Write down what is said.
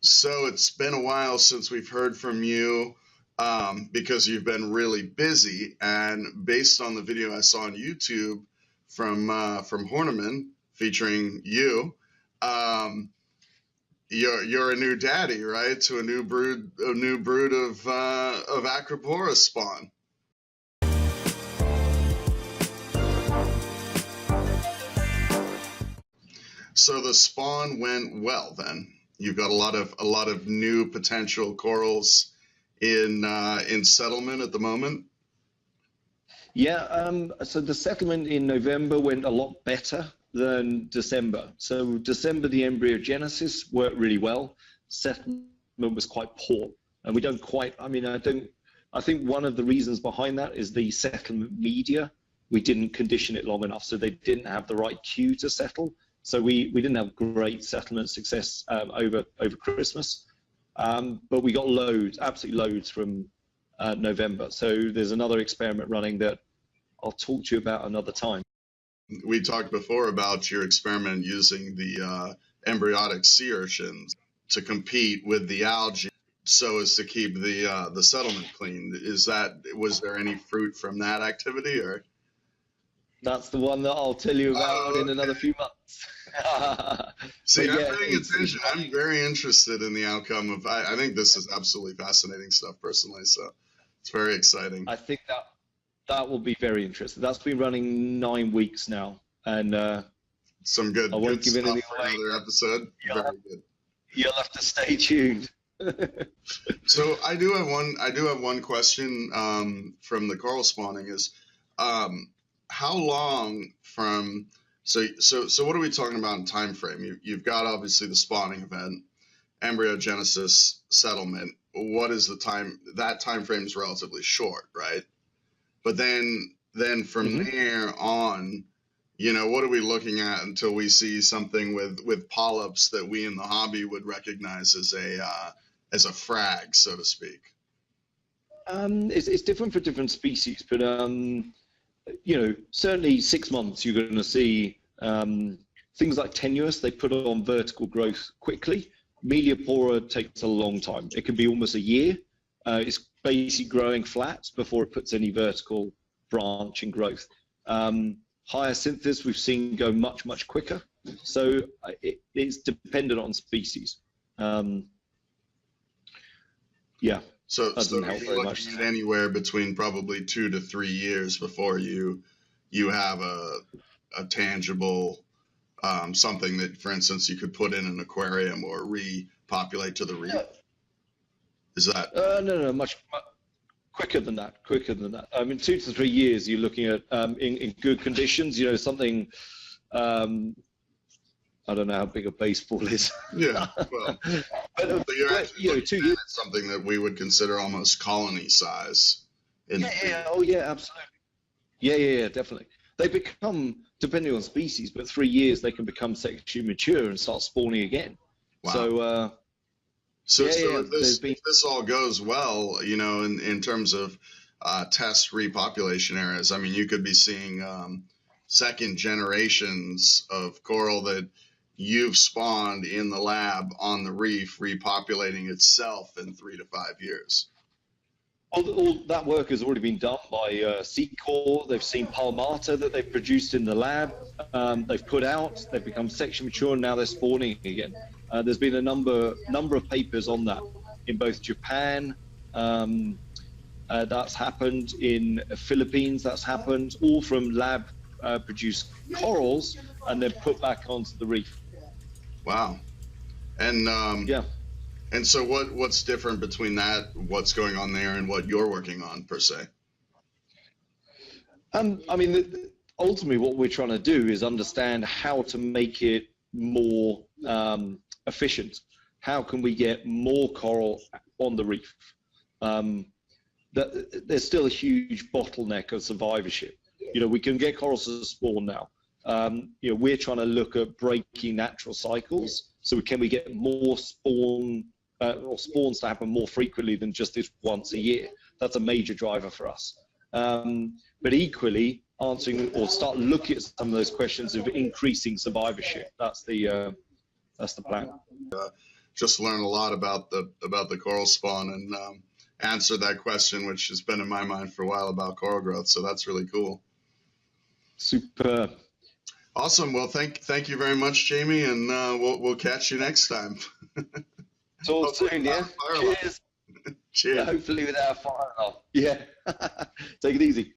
So it's been a while since we've heard from you because you've been really busy. And based on the video I saw on YouTube from Horniman featuring you, um, you're a new daddy, right? To a new brood of Acropora spawn. So the spawn went well then. You've got a lot of new potential corals in settlement at the moment. Yeah, so the settlement in November went a lot better than December. So December, the embryogenesis worked really well. Settlement was quite poor, and we don't quite. I mean, I think one of the reasons behind that is the settlement media. We didn't condition it long enough, so they didn't have the right queue to settle. So we didn't have great settlement success over Christmas, but we got loads, absolutely loads from November. So there's another experiment running that I'll talk to you about another time. We talked before about your experiment using the embryonic sea urchins to compete with the algae, so as to keep the settlement clean. Was there any fruit from that activity, or? That's the one that I'll tell you about in another few months. See, I'm very interested in the outcome of. I think this is absolutely fascinating stuff personally. So it's very exciting. I think that will be very interesting. That's been running 9 weeks now, and some good. I won't give anything for another episode. Very good. You'll have to stay tuned. So I do have one question from the coral spawning is. How long from so what are we talking about in time frame? You've got obviously the spawning event, embryogenesis, settlement. What is the time? That time frame is relatively short, right? But then from there on, what are we looking at until we see something with polyps that we in the hobby would recognize as a frag, so to speak? It's different for different species, but certainly 6 months you're going to see things like tenuous. They put on vertical growth quickly. Meliopora takes a long time. It can be almost a year. It's basically growing flat before it puts any vertical branch and growth. Hyacinthus we've seen go much quicker. So it's dependent on species. Yeah. So you're looking at anywhere between probably 2 to 3 years before you have a tangible something that, for instance, you could put in an aquarium or repopulate to the reef. Is that? No, much quicker than that. I mean, 2 to 3 years you're looking at in good conditions. Something. I don't know how big a baseball is. Yeah, well, but you're actually 2 years. Something that we would consider almost colony size. Oh yeah, absolutely. Yeah, definitely. They become, depending on species, but 3 years they can become sexually mature and start spawning again. Wow. So if this all goes well, in terms of test repopulation areas, I mean, you could be seeing second generations of coral that you've spawned in the lab on the reef, repopulating itself in 3 to 5 years. All that work has already been done by Secor. They've seen palmata that they've produced in the lab. They've put out. They've become sexually mature, and now they're spawning again. There's been a number of papers on that in both Japan. That's happened in the Philippines. That's happened all from lab produced corals and then put back onto the reef. Wow. And and so what's different between that, what's going on there, and what you're working on per se? I mean, ultimately what we're trying to do is understand how to make it more efficient. How can we get more coral on the reef? There's still a huge bottleneck of survivorship. We can get corals to spawn now. We're trying to look at breaking natural cycles. So can we get more spawns to happen more frequently than just this once a year? That's a major driver for us. But equally, answering or start looking at some of those questions of increasing survivorship. That's the plan. just learn a lot about the coral spawn and answer that question, which has been in my mind for a while about coral growth. So that's really cool. Super. Awesome. Well, thank you very much, Jamie, and we'll catch you next time. Talk soon, yeah. Cheers. Cheers. Yeah, hopefully without fire off. Yeah. Take it easy.